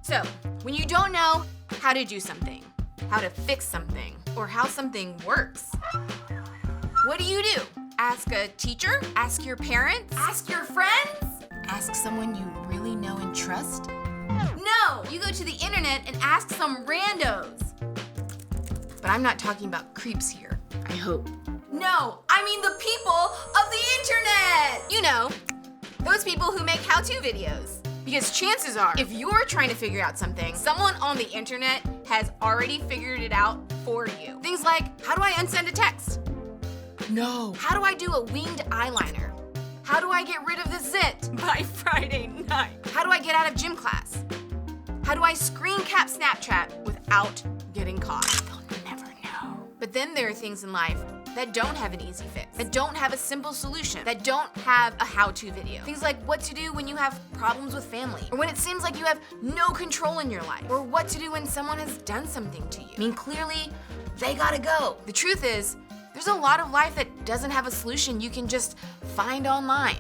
So, when you don't know how to do something, how to fix something, or how something works, what do? Ask a teacher? Ask your parents? Ask your friends? Ask someone you really know and trust? No! You go to the internet and ask some randos. But I'm not talking about creeps here, I hope. No, I mean the people of the internet! You know, those people who make how-to videos. Because chances are, if you're trying to figure out something, someone on the internet has already figured it out for you. Things like, how do I unsend a text? No. How do I do a winged eyeliner? How do I get rid of the zit by Friday night? How do I get out of gym class? How do I screen cap Snapchat without getting caught? They'll never know. But then there are things in life that don't have an easy fix, that don't have a simple solution, that don't have a how-to video. Things like what to do when you have problems with family, or when it seems like you have no control in your life, or what to do when someone has done something to you. I mean, clearly, they gotta go. The truth is, there's a lot of life that doesn't have a solution you can just find online.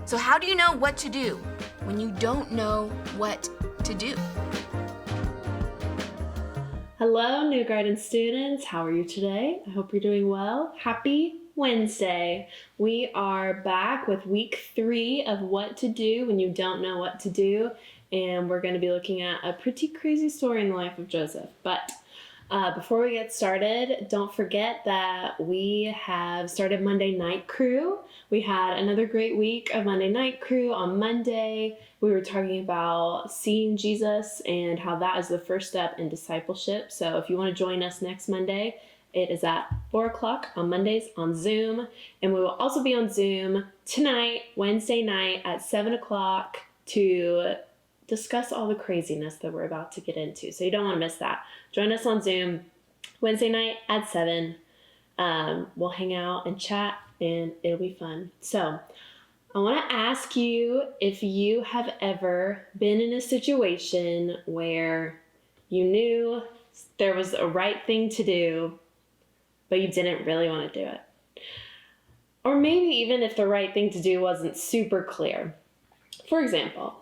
So how do you know what to do when you don't know what to do? Hello, New Garden students. How are you today? I hope you're doing well. Happy Wednesday. We are back with week 3 of what to do when you don't know what to do. And we're going to be looking at a pretty crazy story in the life of Joseph. But before we get started, don't forget that we have started Monday Night Crew. We had another great week of Monday Night Crew. On Monday, we were talking about seeing Jesus and how that is the first step in discipleship. So if you want to join us next Monday, it is at 4 o'clock on Mondays on Zoom. And we will also be on Zoom tonight, Wednesday night at 7 o'clock to discuss all the craziness that we're about to get into. So you don't want to miss that. Join us on Zoom Wednesday night at 7. We'll hang out and chat and it'll be fun. So I want to ask you if you have ever been in a situation where you knew there was a right thing to do, but you didn't really want to do it. Or maybe even if the right thing to do wasn't super clear. For example,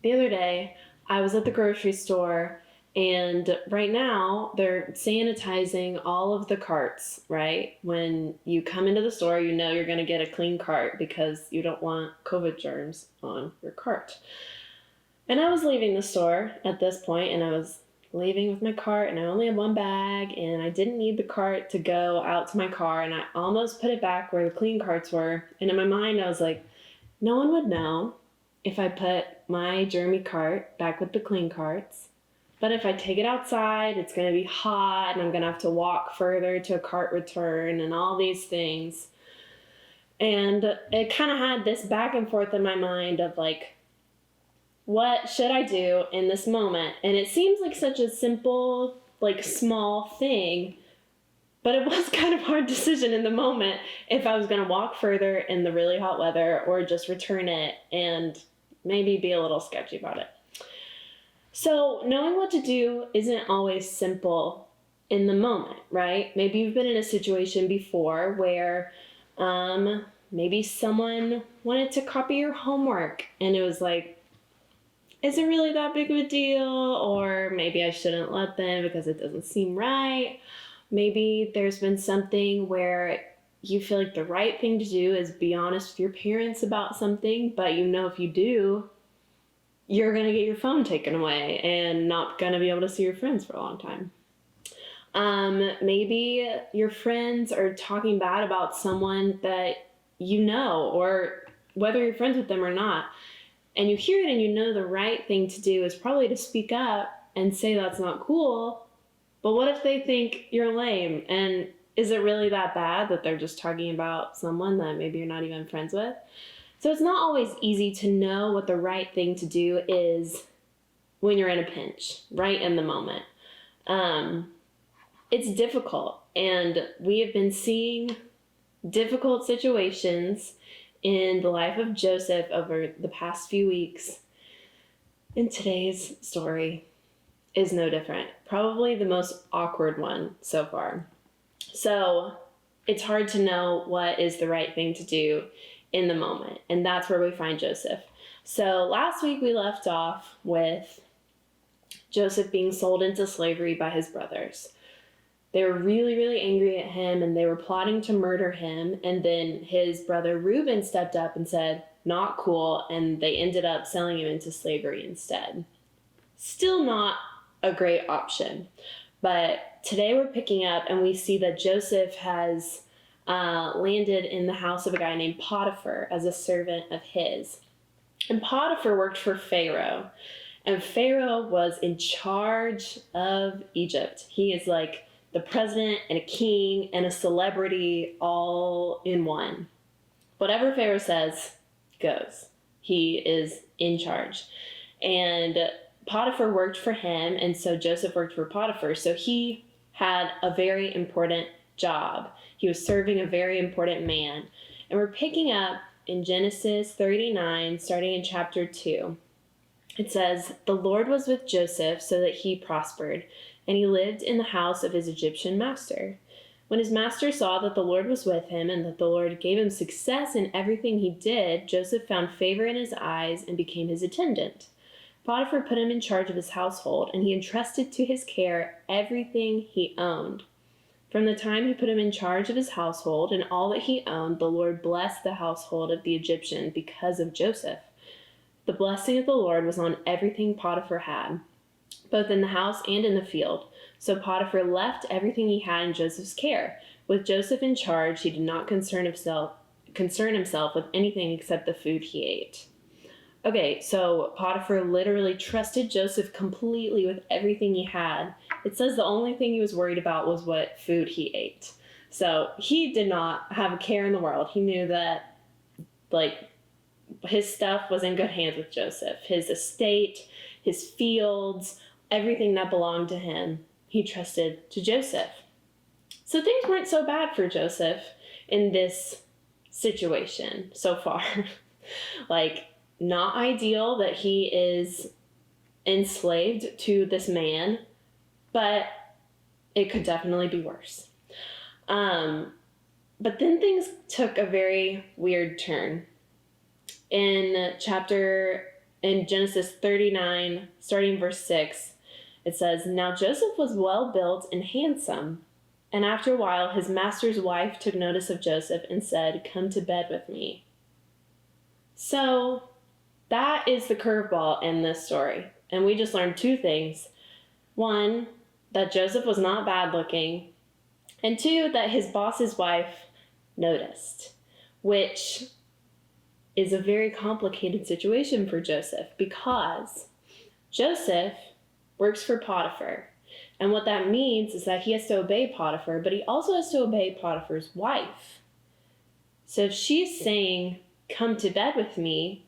the other day, I was at the grocery store, and right now they're sanitizing all of the carts, right? When you come into the store, you know you're going to get a clean cart because you don't want COVID germs on your cart. And I was leaving the store at this point, and I was leaving with my cart, and I only had one bag, and I didn't need the cart to go out to my car, and I almost put it back where the clean carts were. And in my mind, I was like, no one would know if I put my germy cart back with the clean carts. But if I take it outside, it's going to be hot and I'm going to have to walk further to a cart return and all these things. And it kind of had this back and forth in my mind of like, what should I do in this moment? And it seems like such a simple, like small thing, but it was kind of a hard decision in the moment if I was going to walk further in the really hot weather or just return it and maybe be a little sketchy about it. So knowing what to do isn't always simple in the moment, right? Maybe you've been in a situation before where maybe someone wanted to copy your homework and it was like, is it really that big of a deal? Or maybe I shouldn't let them because it doesn't seem right. Maybe there's been something where you feel like the right thing to do is be honest with your parents about something, but you know if you do, you're going to get your phone taken away and not going to be able to see your friends for a long time. Maybe your friends are talking bad about someone that you know, or whether you're friends with them or not, and you hear it and you know the right thing to do is probably to speak up and say that's not cool, but what if they think you're lame? And is it really that bad that they're just talking about someone that maybe you're not even friends with? So it's not always easy to know what the right thing to do is when you're in a pinch, right in the moment. It's difficult, and we have been seeing difficult situations in the life of Joseph over the past few weeks. And today's story is no different. Probably the most awkward one so far. So it's hard to know what is the right thing to do in the moment. And that's where we find Joseph. So last week we left off with Joseph being sold into slavery by his brothers. They were really, really angry at him, and they were plotting to murder him. And then his brother Reuben stepped up and said, not cool, and they ended up selling him into slavery instead. Still not a great option. But today we're picking up, and we see that Joseph has landed in the house of a guy named Potiphar as a servant of his. And Potiphar worked for Pharaoh. And Pharaoh was in charge of Egypt. He is like the president and a king and a celebrity all in one. Whatever Pharaoh says goes. He is in charge. And Potiphar worked for him, and so Joseph worked for Potiphar. So he had a very important job. He was serving a very important man. And we're picking up in Genesis 39, starting in chapter 2. It says, "The Lord was with Joseph so that he prospered, and he lived in the house of his Egyptian master. When his master saw that the Lord was with him and that the Lord gave him success in everything he did, Joseph found favor in his eyes and became his attendant. Potiphar put him in charge of his household, and he entrusted to his care everything he owned. From the time he put him in charge of his household and all that he owned, the Lord blessed the household of the Egyptian because of Joseph. The blessing of the Lord was on everything Potiphar had, both in the house and in the field. So Potiphar left everything he had in Joseph's care. With Joseph in charge, he did not concern himself with anything except the food he ate." Okay, so Potiphar literally trusted Joseph completely with everything he had. It says the only thing he was worried about was what food he ate. So he did not have a care in the world. He knew that, his stuff was in good hands with Joseph. His estate, his fields, everything that belonged to him, he trusted to Joseph. So things weren't so bad for Joseph in this situation so far. Not ideal that he is enslaved to this man, but it could definitely be worse. But then things took a very weird turn. In Genesis 39, starting verse 6, it says, "Now Joseph was well built and handsome, and after a while his master's wife took notice of Joseph and said, 'Come to bed with me.'" So that is the curveball in this story. And we just learned two things. One, that Joseph was not bad looking. And two, that his boss's wife noticed, which is a very complicated situation for Joseph because Joseph works for Potiphar. And what that means is that he has to obey Potiphar, but he also has to obey Potiphar's wife. So if she's saying, "Come to bed with me,"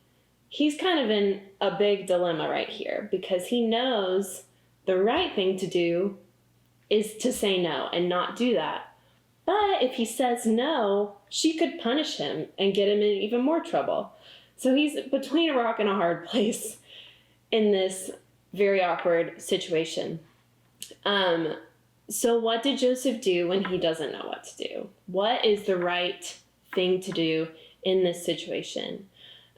he's kind of in a big dilemma right here because he knows the right thing to do is to say no and not do that. But if he says no, she could punish him and get him in even more trouble. So he's between a rock and a hard place in this very awkward situation. So what did Joseph do when he doesn't know what to do? What is the right thing to do in this situation?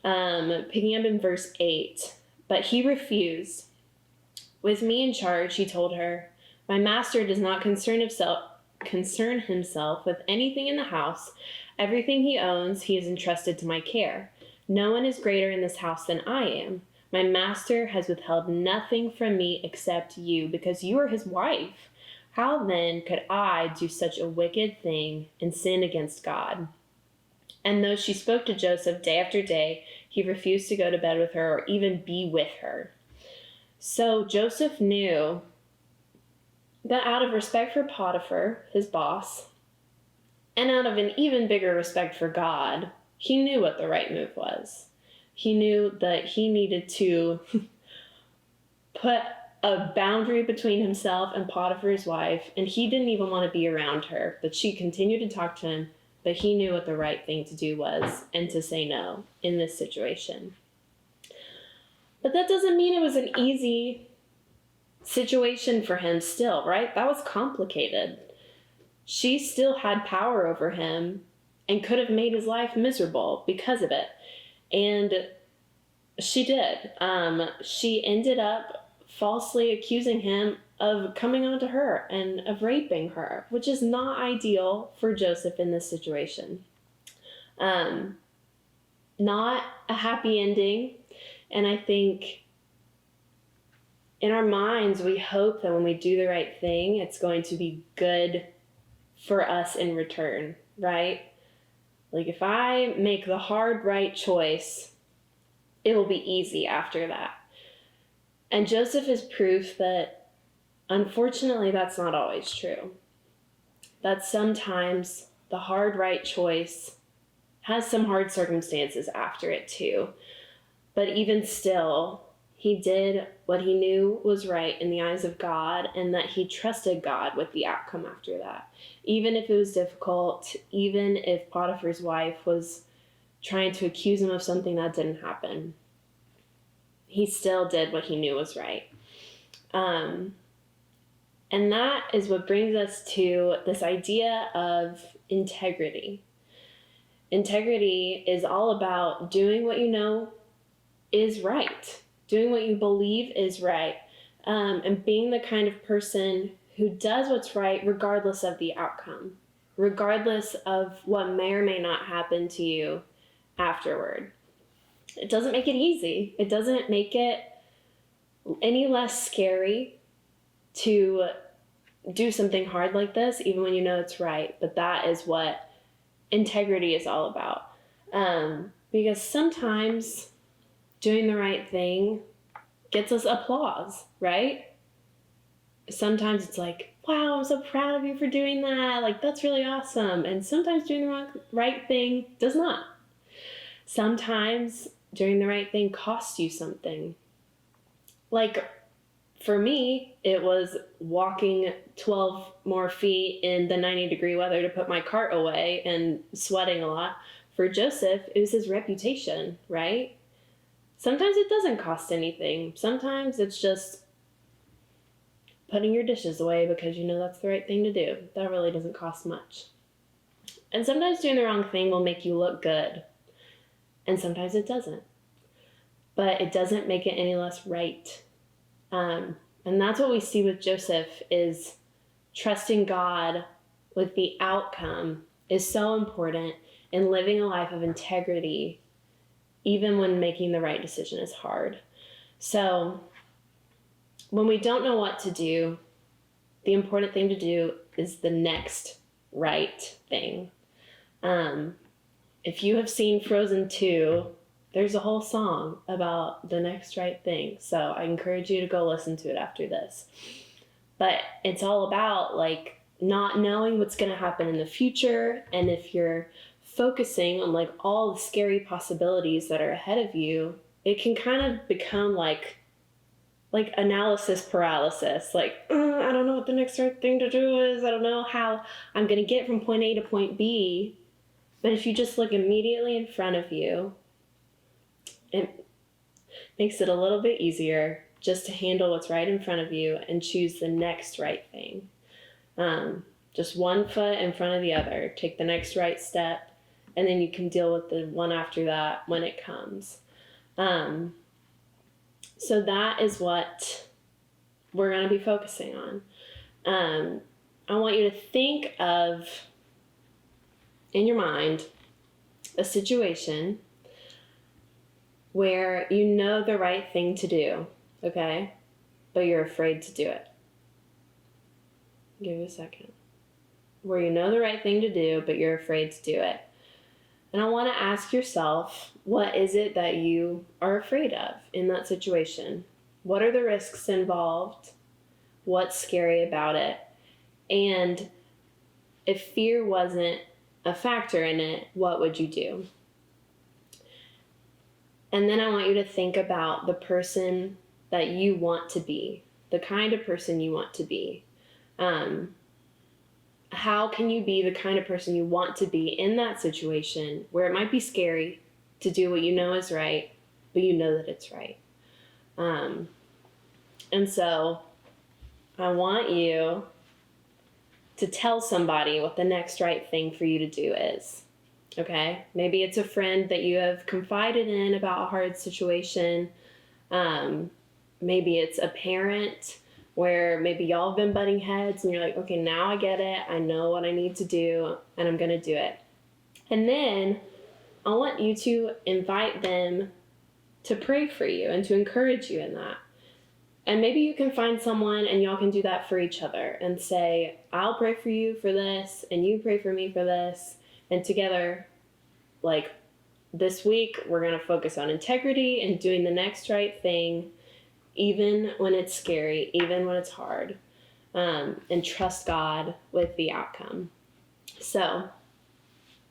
Picking up in verse 8, "But he refused. With me in charge," he told her, "my master does not concern himself with anything in the house. Everything he owns, he has entrusted to my care. No one is greater in this house than I am. My master has withheld nothing from me except you, because you are his wife. How then could I do such a wicked thing and sin against God?" And though she spoke to Joseph day after day, he refused to go to bed with her or even be with her. So Joseph knew that out of respect for Potiphar, his boss, and out of an even bigger respect for God, he knew what the right move was. He knew that he needed to put a boundary between himself and Potiphar's wife, and he didn't even want to be around her, but she continued to talk to him, but he knew what the right thing to do was and to say no in this situation. But that doesn't mean it was an easy situation for him still, right? That was complicated. She still had power over him and could have made his life miserable because of it. And she did. She ended up falsely accusing him of coming onto her and of raping her, which is not ideal for Joseph in this situation. Not a happy ending, and I think in our minds we hope that when we do the right thing, it's going to be good for us in return, right? Like if I make the hard right choice, it will be easy after that. And Joseph is proof that, unfortunately, that's not always true. That sometimes the hard right choice has some hard circumstances after it too. But even still, he did what he knew was right in the eyes of God, and that he trusted God with the outcome after that. Even if it was difficult, even if Potiphar's wife was trying to accuse him of something that didn't happen, he still did what he knew was right. And that is what brings us to this idea of integrity. Integrity is all about doing what you know is right, doing what you believe is right, and being the kind of person who does what's right regardless of the outcome, regardless of what may or may not happen to you afterward. It doesn't make it easy. It doesn't make it any less scary to do something hard like this, even when you know it's right. But that is what integrity is all about. Because sometimes doing the right thing gets us applause, right? Sometimes it's like, wow, I'm so proud of you for doing that. Like, that's really awesome. And sometimes doing the right thing does not. Sometimes doing the right thing costs you something. Like, for me, it was walking 12 more feet in the 90-degree weather to put my cart away and sweating a lot. For Joseph, it was his reputation, right? Sometimes it doesn't cost anything. Sometimes it's just putting your dishes away because you know that's the right thing to do. That really doesn't cost much. And sometimes doing the wrong thing will make you look good. And sometimes it doesn't. But it doesn't make it any less right. And that's what we see with Joseph, is trusting God with the outcome is so important in living a life of integrity, even when making the right decision is hard. So when we don't know what to do, the important thing to do is the next right thing. If you have seen Frozen 2, there's a whole song about the next right thing. So I encourage you to go listen to it after this. But it's all about like not knowing what's going to happen in the future. And if you're focusing on like all the scary possibilities that are ahead of you, it can kind of become like analysis paralysis. Like, I don't know what the next right thing to do is. I don't know how I'm going to get from point A to point B. But if you just look immediately in front of you, it makes it a little bit easier just to handle what's right in front of you and choose the next right thing. Just one foot in front of the other. Take the next right step, and then you can deal with the one after that when it comes. So that is what we're going to be focusing on. I want you to think of, in your mind, a situation where you know the right thing to do, okay? But you're afraid to do it. Give it a second. Where you know the right thing to do, but you're afraid to do it. And I want to ask yourself, what is it that you are afraid of in that situation? What are the risks involved? What's scary about it? And if fear wasn't a factor in it, what would you do? And then I want you to think about the person that you want to be, the kind of person you want to be. How can you be the kind of person you want to be in that situation where it might be scary to do what you know is right, but you know that it's right? And so I want you to tell somebody what the next right thing for you to do is. Okay? Maybe it's a friend that you have confided in about a hard situation. maybe it's a parent where maybe y'all have been butting heads and you're like, okay, now I get it. I know what I need to do and I'm going to do it. And then I want you to invite them to pray for you and to encourage you in that. And maybe you can find someone and y'all can do that for each other and say, I'll pray for you for this and you pray for me for this. And together, like this week, we're going to focus on integrity and doing the next right thing, even when it's scary, even when it's hard, and trust God with the outcome. So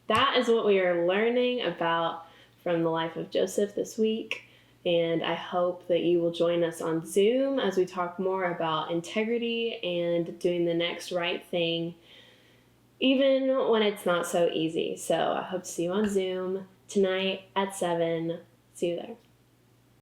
that is what we are learning about from the life of Joseph this week. And I hope that you will join us on Zoom as we talk more about integrity and doing the next right thing, even when it's not so easy. So I hope to see you on Zoom tonight at 7. See you there.